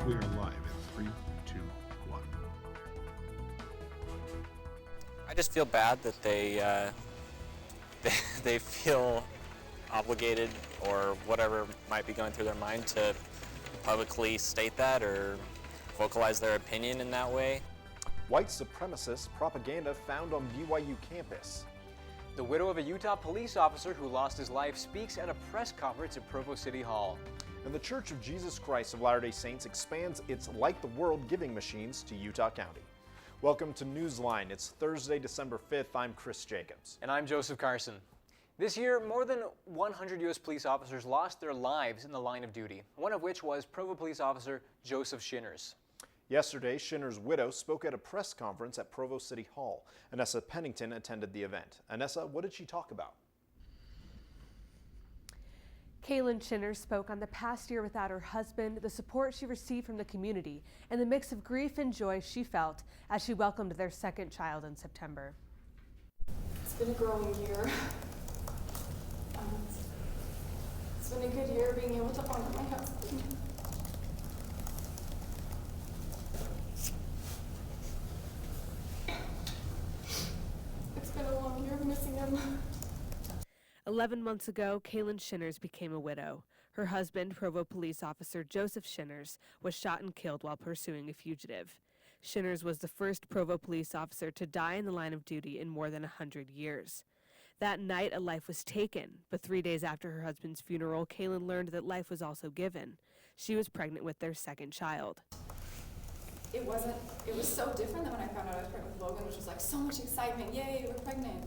We are live in 3, 2, 1. I just feel bad that they feel obligated or whatever might be going through their mind to publicly state that or vocalize their opinion in that way. White supremacist propaganda found on BYU campus. The widow of a Utah police officer who lost his life speaks at a press conference at Provo City Hall. And the Church of Jesus Christ of Latter-day Saints expands its Light the World giving machines to Utah County. Welcome to NewsLine. It's Thursday, December 5th. I'm Chris Jacobs. And I'm Joseph Carson. This year, more than 100 U.S. police officers lost their lives in the line of duty, one of which was Provo police officer Joseph Shinners. Yesterday, Shinners' widow spoke at a press conference at Provo City Hall. Anessa Pennington attended the event. Anessa, what did she talk about? Kaylin Shinners spoke on the past year without her husband, the support she received from the community, and the mix of grief and joy she felt as she welcomed their second child in September. It's been a growing year. It's been a good year being able to honor my husband. It's been a long year of missing him. 11 months ago, Kaylin Shinners became a widow. Her husband, Provo police officer Joseph Shinners, was shot and killed while pursuing a fugitive. Shinners was the first Provo police officer to die in the line of duty in more than 100 years. That night, a life was taken, but 3 days after her husband's funeral, Kaylin learned that life was also given. She was pregnant with their second child. It was so different than when I found out I was pregnant with Logan, which was like so much excitement, yay, we're pregnant.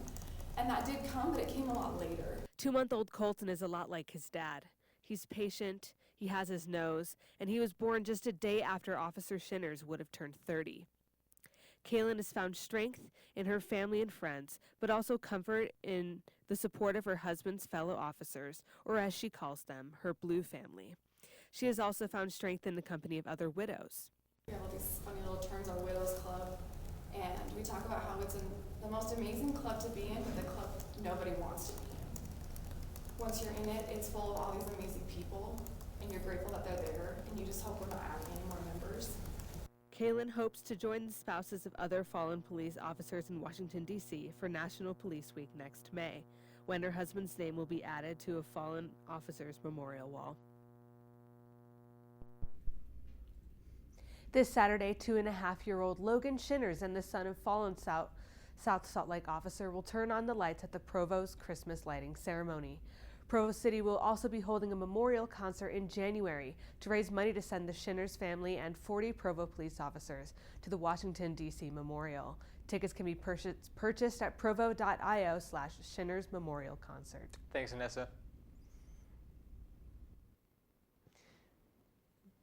And that did come, but it came a lot later. 2-month-old Colton is a lot like his dad. He's patient, he has his nose, and he was born just a day after Officer Shinners would have turned 30. Kaylin has found strength in her family and friends, but also comfort in the support of her husband's fellow officers, or as she calls them, her blue family. She has also found strength in the company of other widows. We have all these funny little terms, our Widows Club, and we talk about how it's the most amazing club to be in, but the club nobody wants to be in. Once you're in it, it's full of all these amazing people, and you're grateful that they're there, and you just hope we're not adding any more members. Kaylin hopes to join the spouses of other fallen police officers in Washington, D.C. for National Police Week next May, when her husband's name will be added to a fallen officer's memorial wall. This Saturday, 2.5-year-old Logan Shinners and the son of fallen South Salt Lake officer will turn on the lights at the Provo's Christmas lighting ceremony. Provo City will also be holding a memorial concert in January to raise money to send the Shinners family and 40 Provo police officers to the Washington, D.C. Memorial. Tickets can be purchased at provo.io/Shinners Memorial Concert. Thanks, Anessa.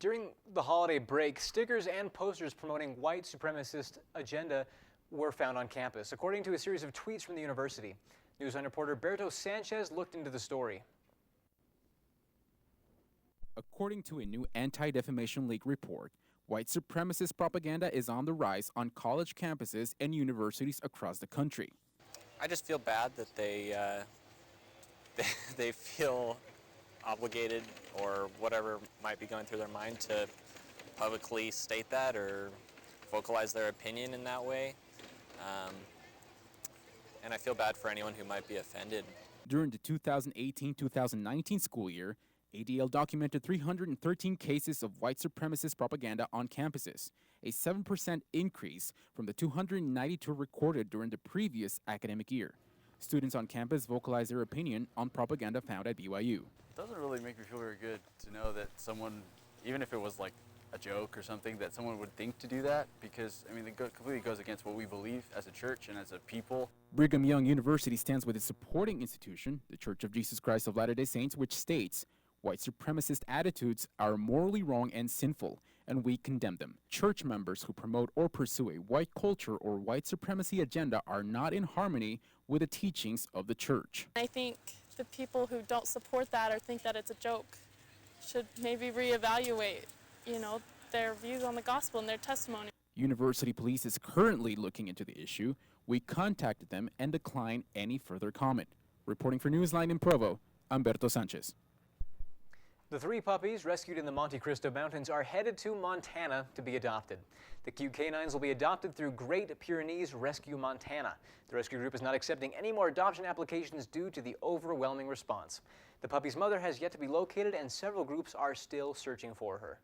During the holiday break, stickers and posters promoting white supremacist agenda were found on campus, according to a series of tweets from the university. NewsLine reporter Berto Sanchez looked into the story. According to a new Anti-Defamation League report, white supremacist propaganda is on the rise on college campuses and universities across the country. I just feel bad that they feel obligated or whatever might be going through their mind to publicly state that or vocalize their opinion in that way. And I feel bad for anyone who might be offended. During the 2018-2019 school year, ADL documented 313 cases of white supremacist propaganda on campuses, a 7% increase from the 292 recorded during the previous academic year. Students on campus vocalized their opinion on propaganda found at BYU. It doesn't really make me feel very good to know that someone, even if it was like a joke or something, that someone would think to do that, because I mean it completely goes against what we believe as a church and as a people. Brigham Young University stands with its supporting institution, the Church of Jesus Christ of Latter-day Saints, which states, white supremacist attitudes are morally wrong and sinful, and we condemn them. Church members who promote or pursue a white culture or white supremacy agenda are not in harmony with the teachings of the church. I think the people who don't support that or think that it's a joke should maybe reevaluate, their views on the gospel and their testimony. University Police is currently looking into the issue. We contacted them and declined any further comment. Reporting for NewsLine in Provo, I'm Berto Sanchez. The 3 puppies rescued in the Monte Cristo Mountains are headed to Montana to be adopted. The cute canines will be adopted through Great Pyrenees Rescue Montana. The rescue group is not accepting any more adoption applications due to the overwhelming response. The puppy's mother has yet to be located, and several groups are still searching for her.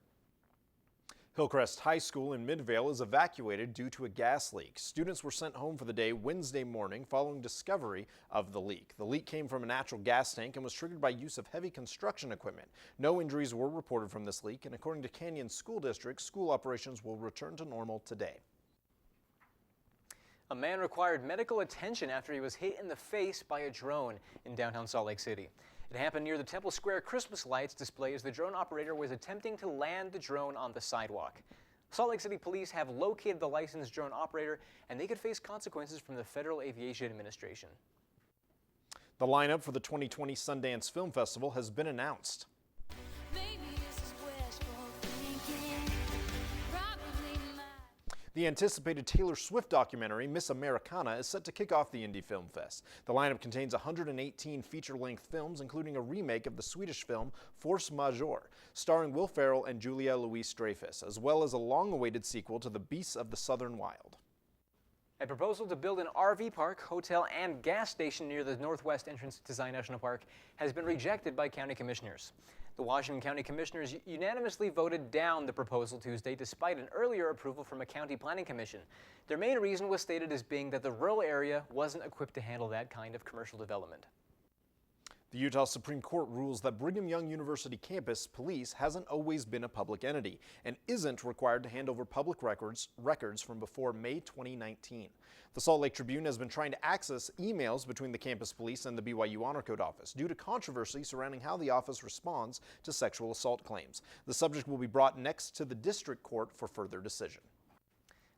Hillcrest High School in Midvale is evacuated due to a gas leak. Students were sent home for the day Wednesday morning following discovery of the leak. The leak came from a natural gas tank and was triggered by use of heavy construction equipment. No injuries were reported from this leak, and according to Canyon School District, school operations will return to normal today. A man required medical attention after he was hit in the face by a drone in downtown Salt Lake City. It happened near the Temple Square Christmas lights display as the drone operator was attempting to land the drone on the sidewalk. Salt Lake City police have located the licensed drone operator, and they could face consequences from the Federal Aviation Administration. The lineup for the 2020 Sundance Film Festival has been announced. The anticipated Taylor Swift documentary, Miss Americana, is set to kick off the Indie Film Fest. The lineup contains 118 feature-length films, including a remake of the Swedish film Force Majeure, starring Will Ferrell and Julia Louis-Dreyfus, as well as a long-awaited sequel to The Beasts of the Southern Wild. A proposal to build an RV park, hotel, and gas station near the northwest entrance to Zion National Park has been rejected by county commissioners. The Washington County Commissioners unanimously voted down the proposal Tuesday despite an earlier approval from a county planning commission. Their main reason was stated as being that the rural area wasn't equipped to handle that kind of commercial development. The Utah Supreme Court rules that Brigham Young University campus police hasn't always been a public entity and isn't required to hand over public records from before May 2019. The Salt Lake Tribune has been trying to access emails between the campus police and the BYU Honor Code office due to controversy surrounding how the office responds to sexual assault claims. The subject will be brought next to the district court for further decision.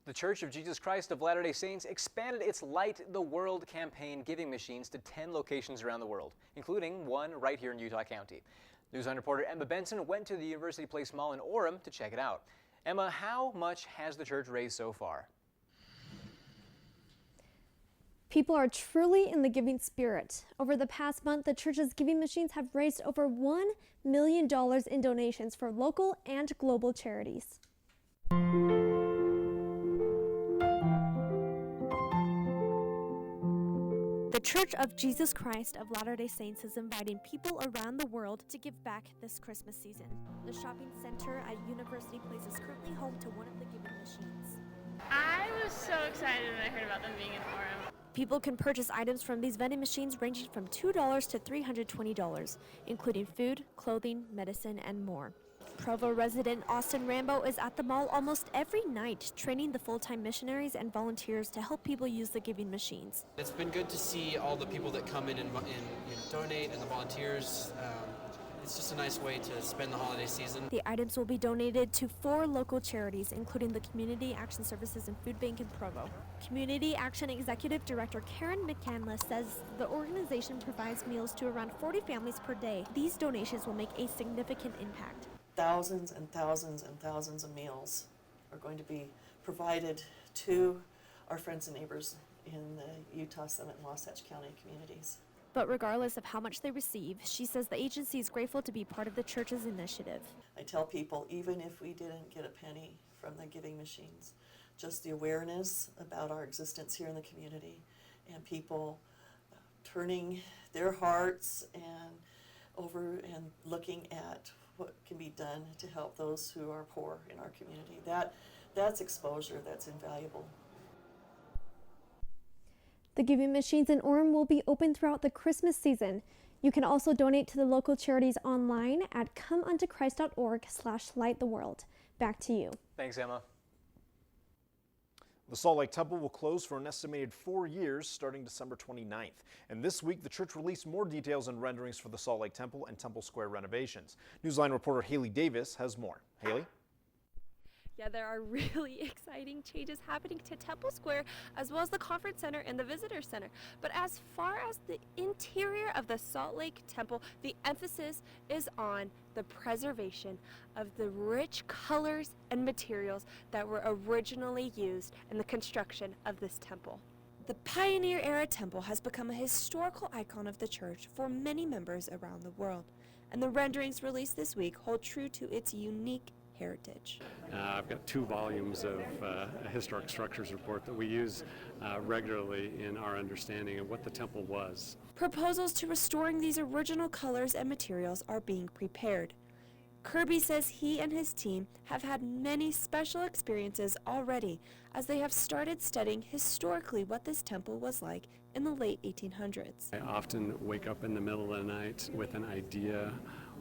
The Church of Jesus Christ of Latter-day Saints expanded its Light the World campaign giving machines to 10 locations around the world, including one right here in Utah County. NewsLine reporter Emma Benson went to the University Place Mall in Orem to check it out. Emma, how much has the church raised so far? People are truly in the giving spirit. Over the past month, the church's giving machines have raised over $1 million in donations for local and global charities. The Church of Jesus Christ of Latter-day Saints is inviting people around the world to give back this Christmas season. The shopping center at University Place is currently home to one of the giving machines. I was so excited when I heard about them being in Orem. People can purchase items from these vending machines ranging from $2 to $320, including food, clothing, medicine, and more. Provo resident Austin Rambo is at the mall almost every night, training the full-time missionaries and volunteers to help people use the giving machines. It's been good to see all the people that come in and donate, and the volunteers. It's just a nice way to spend the holiday season. The items will be donated to 4 local charities, including the Community Action Services and Food Bank in Provo. Community Action Executive Director Karen McCandless says the organization provides meals to around 40 families per day. These donations will make a significant impact. Thousands and thousands and thousands of meals are going to be provided to our friends and neighbors in the Utah Summit and Wasatch County communities. But regardless of how much they receive, she says the agency is grateful to be part of the church's initiative. I tell people, even if we didn't get a penny from the giving machines, just the awareness about our existence here in the community and people turning their hearts and over and looking at what can be done to help those who are poor in our community. That's exposure, that's invaluable. The giving machines in Orem will be open throughout the Christmas season. You can also donate to the local charities online at comeuntochrist.org/lighttheworld. Back to you. Thanks, Emma. The Salt Lake Temple will close for an estimated 4 years starting December 29th. And this week, the church released more details and renderings for the Salt Lake Temple and Temple Square renovations. NewsLine reporter Haley Davis has more. Haley? Yeah, there are really exciting changes happening to Temple Square as well as the Conference Center and the Visitor Center. But as far as the interior of the Salt Lake Temple, the emphasis is on the preservation of the rich colors and materials that were originally used in the construction of this temple. The Pioneer-era temple has become a historical icon of the church for many members around the world, and the renderings released this week hold true to its unique heritage. I've got 2 volumes of a historic structures report that we use regularly in our understanding of what the temple was. Proposals to restoring these original colors and materials are being prepared. Kirby says he and his team have had many special experiences already as they have started studying historically what this temple was like in the late 1800s. I often wake up in the middle of the night with an idea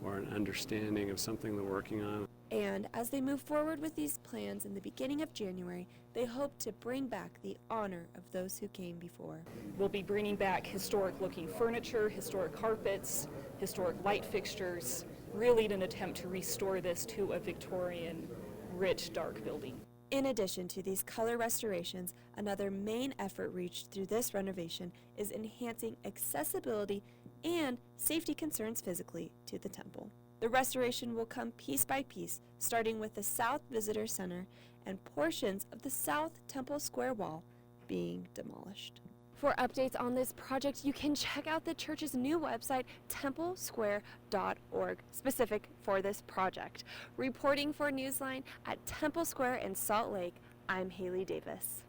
or an understanding of something they're working on. And as they move forward with these plans in the beginning of January, they hope to bring back the honor of those who came before. We'll be bringing back historic looking furniture, historic carpets, historic light fixtures, really in an attempt to restore this to a Victorian, rich, dark building. In addition to these color restorations, another main effort reached through this renovation is enhancing accessibility and safety concerns physically to the temple. The restoration will come piece by piece, starting with the South Visitor Center and portions of the South Temple Square wall being demolished. For updates on this project, you can check out the church's new website, templesquare.org, specific for this project. Reporting for NewsLine at Temple Square in Salt Lake, I'm Haley Davis.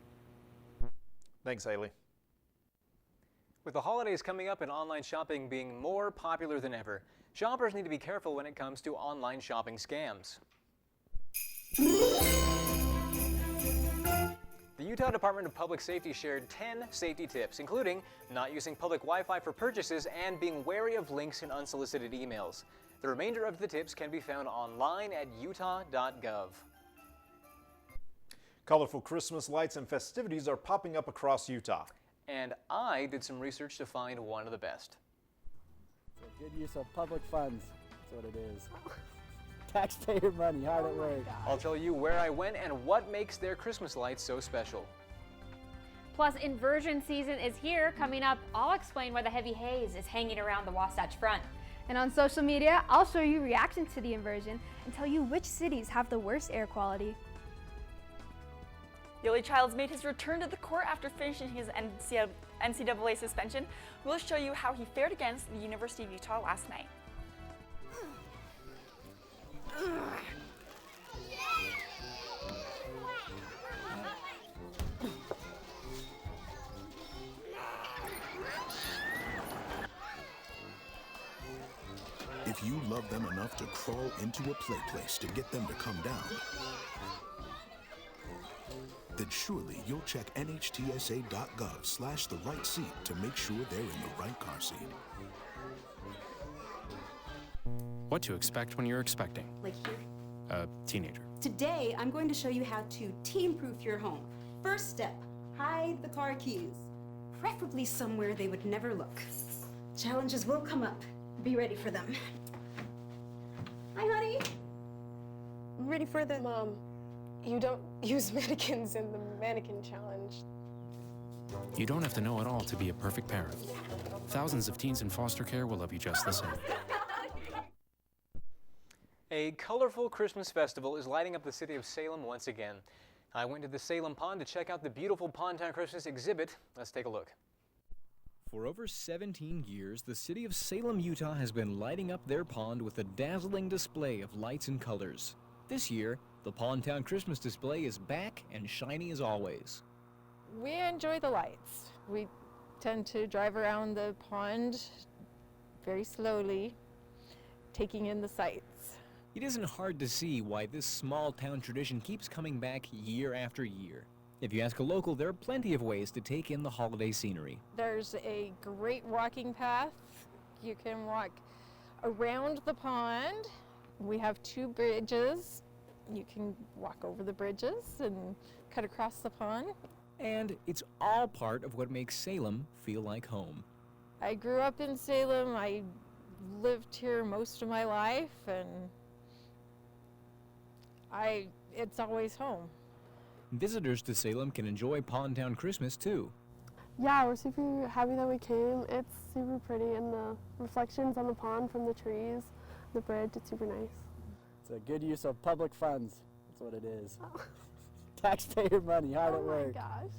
Thanks, Haley. With the holidays coming up and online shopping being more popular than ever, shoppers need to be careful when it comes to online shopping scams. The Utah Department of Public Safety shared 10 safety tips, including not using public Wi-Fi for purchases and being wary of links in unsolicited emails. The remainder of the tips can be found online at utah.gov. Colorful Christmas lights and festivities are popping up across Utah. And I did some research to find one of the best. It's a good use of public funds. That's what it is. Taxpayer money, hard at work. I'll tell you where I went and what makes their Christmas lights so special. Plus, inversion season is here. Coming up, I'll explain why the heavy haze is hanging around the Wasatch Front. And on social media, I'll show you reactions to the inversion and tell you which cities have the worst air quality. Yoeli Childs made his return to the court after finishing his NCAA suspension. We'll show you how he fared against the University of Utah last night. If you love them enough to crawl into a play place to get them to come down, then surely you'll check nhtsa.gov/the right seat to make sure they're in the right car seat. What to expect when you're expecting Like here. a teenager. Today, I'm going to show you how to teen-proof your home. First step, hide the car keys, preferably somewhere they would never look. Challenges will come up. Be ready for them. Hi, honey. I'm ready for the... Mom, you don't use mannequins in the mannequin challenge. You don't have to know it all to be a perfect parent. Thousands of teens in foster care will love you just the same. A colorful Christmas festival is lighting up the city of Salem once again. I went to the Salem Pond to check out the beautiful Pondtown Christmas exhibit. Let's take a look. For over 17 years, the city of Salem, Utah has been lighting up their pond with a dazzling display of lights and colors. This year, the Pondtown Christmas display is back and shiny as always. We enjoy the lights. We tend to drive around the pond very slowly, taking in the sights. It isn't hard to see why this small town tradition keeps coming back year after year. If you ask a local, there are plenty of ways to take in the holiday scenery. There's a great walking path. You can walk around the pond. We have 2 bridges. You can walk over the bridges and cut across the pond. And it's all part of what makes Salem feel like home. I grew up in Salem. I lived here most of my life, and it's always home. Visitors to Salem can enjoy Pondtown Christmas too. Yeah, we're super happy that we came. It's super pretty, and the reflections on the pond from the trees, the bridge, it's super nice. It's a good use of public funds. That's what it is. Taxpayer money, hard at work. Oh my gosh.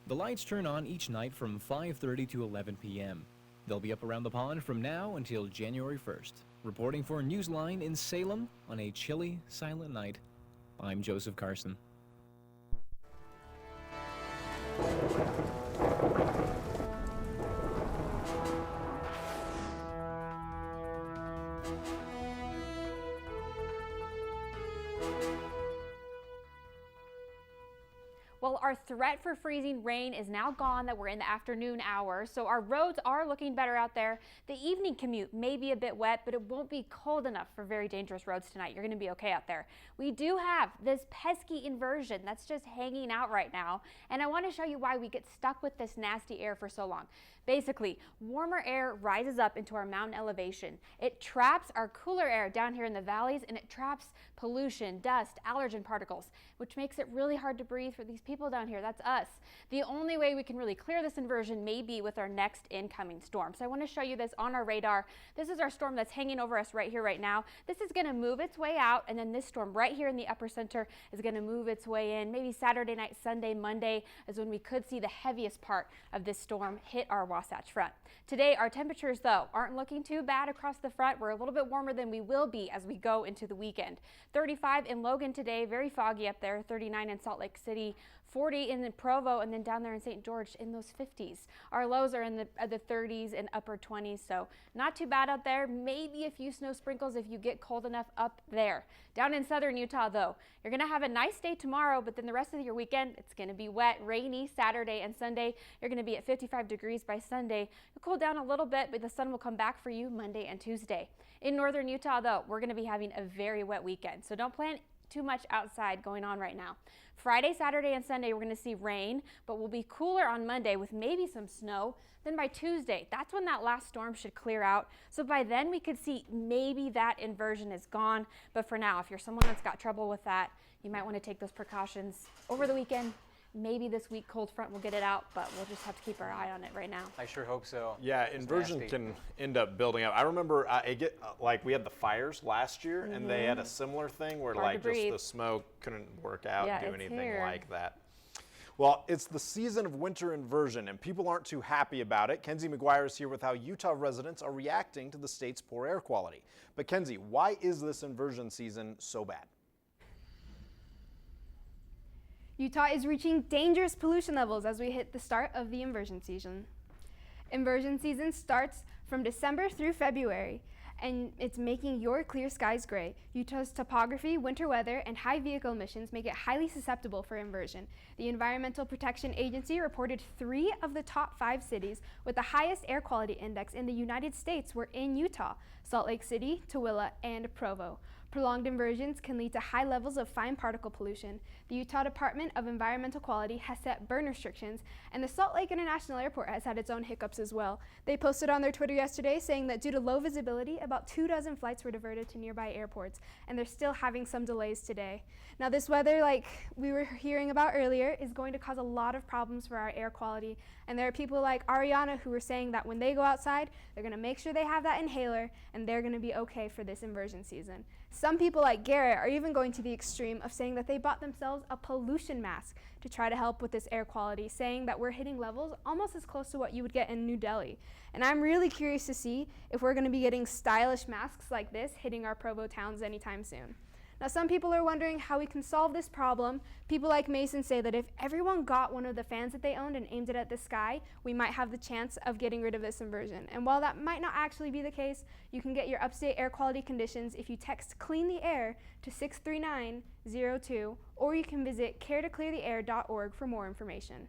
The lights turn on each night from 5:30 to 11 p.m. They'll be up around the pond from now until January 1st. Reporting for NewsLine in Salem on a chilly, silent night, I'm Joseph Carson. Well, our threat for freezing rain is now gone that we're in the afternoon hours, so our roads are looking better out there. The evening commute may be a bit wet, but it won't be cold enough for very dangerous roads tonight. You're going to be okay out there. We do have this pesky inversion that's just hanging out right now, and I want to show you why we get stuck with this nasty air for so long. Basically, warmer air rises up into our mountain elevation. It traps our cooler air down here in the valleys, and it traps pollution, dust, allergen particles, which makes it really hard to breathe for these people down here. That's us. The only way we can really clear this inversion may be with our next incoming storm. So I want to show you this on our radar. This is our storm that's hanging over us right here, right now. This is going to move its way out, and then this storm right here in the upper center is going to move its way in. Maybe Saturday night, Sunday, Monday is when we could see the heaviest part of this storm hit our Wasatch Front. Today, our temperatures, though, aren't looking too bad across the front. We're a little bit warmer than we will be as we go into the weekend. 35 in Logan today, very foggy up there, 39 in Salt Lake City, 40 in Provo, and then down there in St. George in those 50s. Our lows are in the 30s and upper 20s, so not too bad out there. Maybe a few snow sprinkles if you get cold enough up there. Down in southern Utah, though, you're going to have a nice day tomorrow, but then the rest of your weekend, it's going to be wet, rainy Saturday and Sunday. You're going to be at 55 degrees by Sunday. You'll cool down a little bit, but the sun will come back for you Monday and Tuesday. In northern Utah, though, we're going to be having a very wet weekend, so don't plan too much outside going on right now. Friday, Saturday, and Sunday, we're going to see rain, but we'll be cooler on Monday with maybe some snow. Then by Tuesday, that's when that last storm should clear out. So by then, we could see maybe that inversion is gone. But for now, if you're someone that's got trouble with that, you might want to take those precautions over the weekend. Maybe this week cold front will get it out, but we'll just have to keep our eye on it right now. I sure hope so. Yeah, inversion can end up building up. I remember like we had the fires last year, and they had a similar thing where Hard to just breathe. the smoke couldn't work out, Yeah, do it's anything here. like that. Well, it's the season of winter inversion, and people aren't too happy about it. Kenzie McGuire is here with how Utah residents are reacting to the state's poor air quality. But Kenzie, why is this inversion season so bad? Utah is reaching dangerous pollution levels as we hit the start of the inversion season. Inversion season starts from December through February, and it's making your clear skies gray. Utah's topography, winter weather, and high vehicle emissions make it highly susceptible for inversion. The Environmental Protection Agency reported 3 of the top 5 cities with the highest air quality index in the United States were in Utah: Salt Lake City, Tooele, and Provo. Prolonged inversions can lead to high levels of fine particle pollution. The Utah Department of Environmental Quality has set burn restrictions, and the Salt Lake International Airport has had its own hiccups as well. They posted on their Twitter yesterday saying that due to low visibility, about 24 flights were diverted to nearby airports, and they're still having some delays today. Now, this weather, like we were hearing about earlier, is going to cause a lot of problems for our air quality, and there are people like Ariana who were saying that when they go outside, they're going to make sure they have that inhaler, and they're going to be okay for this inversion season. Some people like Garrett are even going to the extreme of saying that they bought themselves a pollution mask to try to help with this air quality, saying that we're hitting levels almost as close to what you would get in New Delhi. And I'm really curious to see if we're going to be getting stylish masks like this hitting our Provo towns anytime soon. Now, some people are wondering how we can solve this problem. People like Mason say that if everyone got one of the fans that they owned and aimed it at the sky, we might have the chance of getting rid of this inversion. And while that might not actually be the case, you can get your upstate air quality conditions if you text Clean the Air to 63902, or you can visit caretocleartheair.org for more information.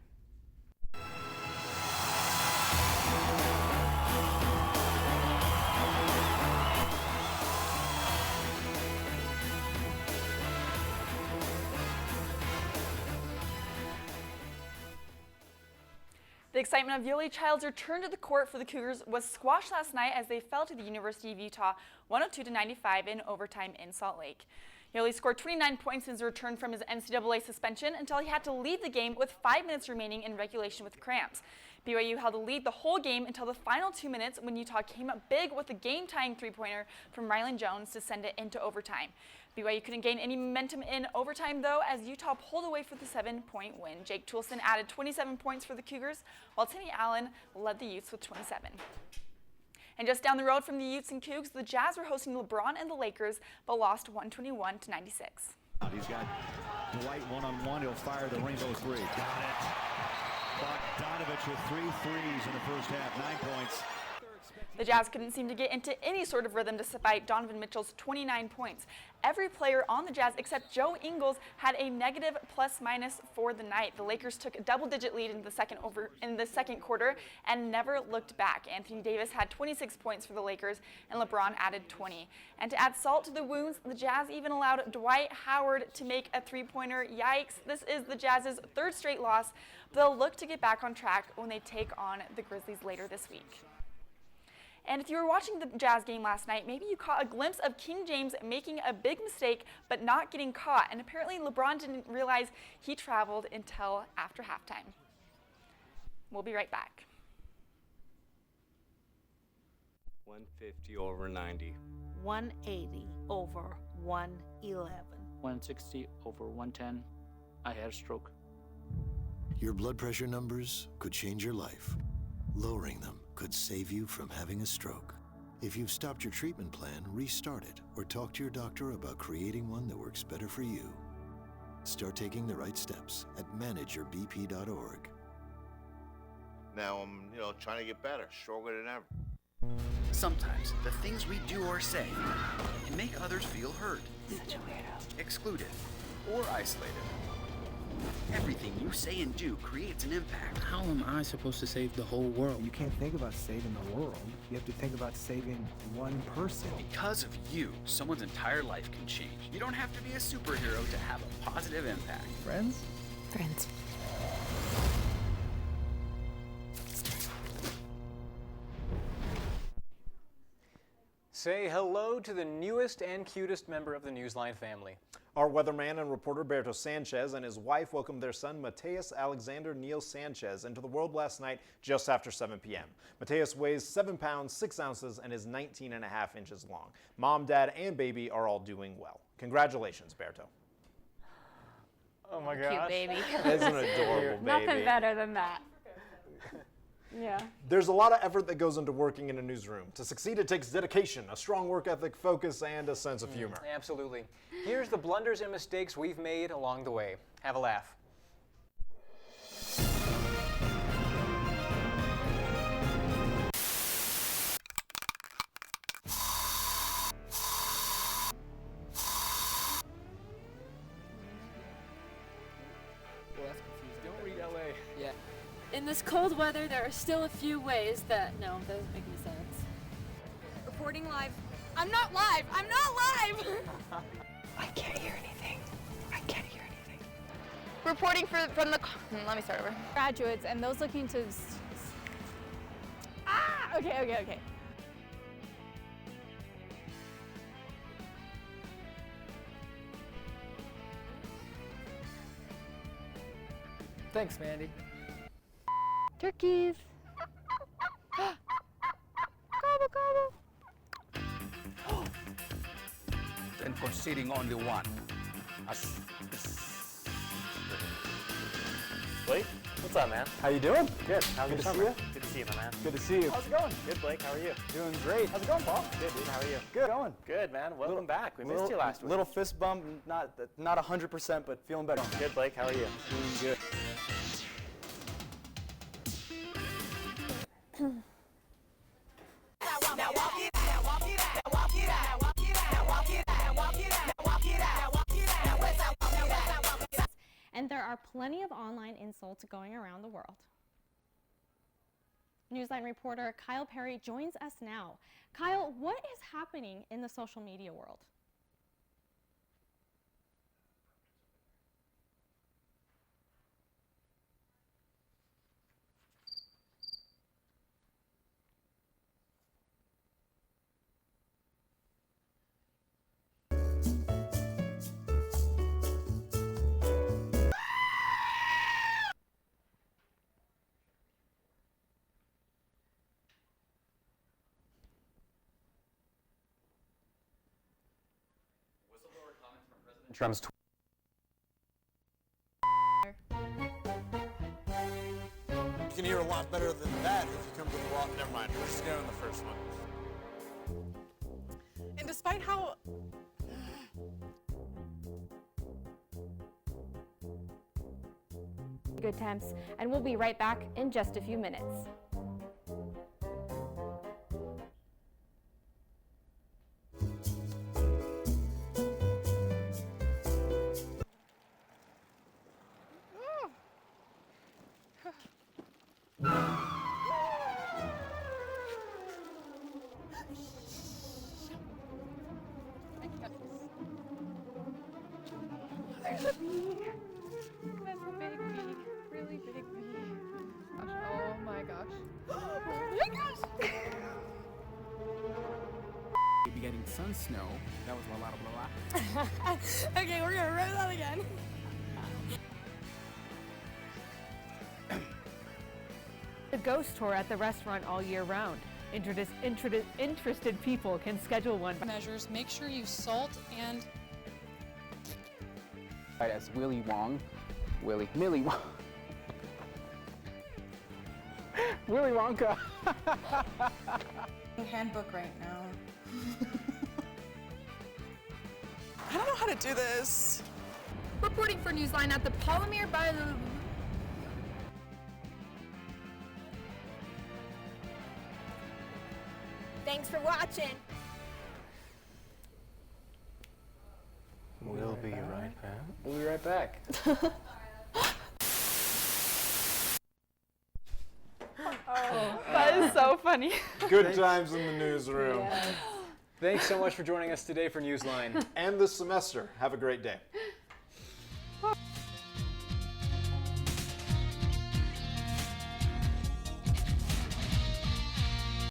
The excitement of Yoli Child's return to the court for the Cougars was squashed last night as they fell to the University of Utah 102-95 in overtime in Salt Lake. Yoli scored 29 points in his return from his NCAA suspension until he had to leave the game with 5 minutes remaining in regulation with cramps. BYU held a lead the whole game until the final 2 minutes when Utah came up big with a game-tying three-pointer from Rylan Jones to send it into overtime. BYU couldn't gain any momentum in overtime, though, as Utah pulled away for the 7-point win. Jake Toulson added 27 points for the Cougars, while Timmy Allen led the Utes with 27. And just down the road from the Utes and Cougs, the Jazz were hosting LeBron and the Lakers, but lost 121-96. He's got Dwight one-on-one. He'll fire the rainbow three. Got it. Bogdanovich with 3 threes in the first half, 9 points. The Jazz couldn't seem to get into any sort of rhythm despite Donovan Mitchell's 29 points. Every player on the Jazz except Joe Ingles had a negative plus-minus for the night. The Lakers took a double-digit lead in the second quarter and never looked back. Anthony Davis had 26 points for the Lakers, and LeBron added 20. And to add salt to the wounds, the Jazz even allowed Dwight Howard to make a three-pointer. Yikes! This is the Jazz's 3rd straight loss, but they'll look to get back on track when they take on the Grizzlies later this week. And if you were watching the Jazz game last night, maybe you caught a glimpse of King James making a big mistake but not getting caught. And apparently LeBron didn't realize he traveled until after halftime. We'll be right back. 150 over 90. 180 over 111. 160 over 110. I had a stroke. Your blood pressure numbers could change your life. Lowering them could save you from having a stroke. If you've stopped your treatment plan, restart it or talk to your doctor about creating one that works better for you. Start taking the right steps at manageyourbp.org. Now I'm, trying to get better, stronger than ever. Sometimes the things we do or say can make others feel hurt, excluded, or isolated. Everything you say and do creates an impact. How am I supposed to save the whole world? You can't think about saving the world. You have to think about saving one person. Because of you, someone's entire life can change. You don't have to be a superhero to have a positive impact. Friends? Friends. Say hello to the newest and cutest member of the NewsLine family. Our weatherman and reporter Berto Sanchez and his wife welcomed their son Mateus Alexander Neil Sanchez into the world last night just after 7 p.m. Mateus weighs 7 pounds, 6 ounces and is 19 and a half inches long. Mom, dad, and baby are all doing well. Congratulations, Berto. Oh my gosh. Cute baby. It's an adorable baby. Nothing better than that. Yeah. There's a lot of effort that goes into working in a newsroom. To succeed, it takes dedication, a strong work ethic, focus, and a sense of humor. Absolutely. Here's the blunders and mistakes we've made along the way. Have a laugh. Well, that's confusing. Don't read LA. Yeah. In this cold weather, there are still a few ways that, no, doesn't make any sense. Reporting live. I'm not live! I'm not live! I can't hear anything. I can't hear anything. Reporting from the... let me start over. Graduates and those looking to... Okay. Thanks, Mandy. Turkeys. Gobble, gobble. Then conceding only one. Blake, what's up, man? How you doing? Good. How's Good your to summer? see you. Good to see you, my man. Good to see you. How's it going? Good, Blake. How are you? Doing great. How's it going, Paul? Good, dude. How are you? Good. Going. Good, man. Welcome back. We missed you last week. Little fist bump, not 100%, but feeling better. Good, Blake. How are you? Doing good. And there are plenty of online insults going around the world. Newsline reporter Kyle Perry joins us now. Kyle, what is happening in the social media world? Trump's You can hear a lot better than that if you come to the wall. Never mind, we're just going the first one. And despite how Good temps, and we'll be right back in just a few minutes. there's a bee. That's a big bee. Really big bee. Gosh, oh my gosh. Oh my gosh! We'll be getting sun snow. That was a lot of blah blah. Okay, we're gonna run that again. The ghost tour at the restaurant all year round. Interested people can schedule one. Measures, make sure you salt and... Right, as Millie Wong. Willy Wong. Willy Wonka. Handbook right now. I don't know how to do this. Reporting for NewsLine at the Polymer by the... Thanks for watching. We'll be right back. We'll be right back. Oh, that is so funny. Good times in the newsroom. Thanks so much for joining us today for NewsLine. And this semester. Have a great day.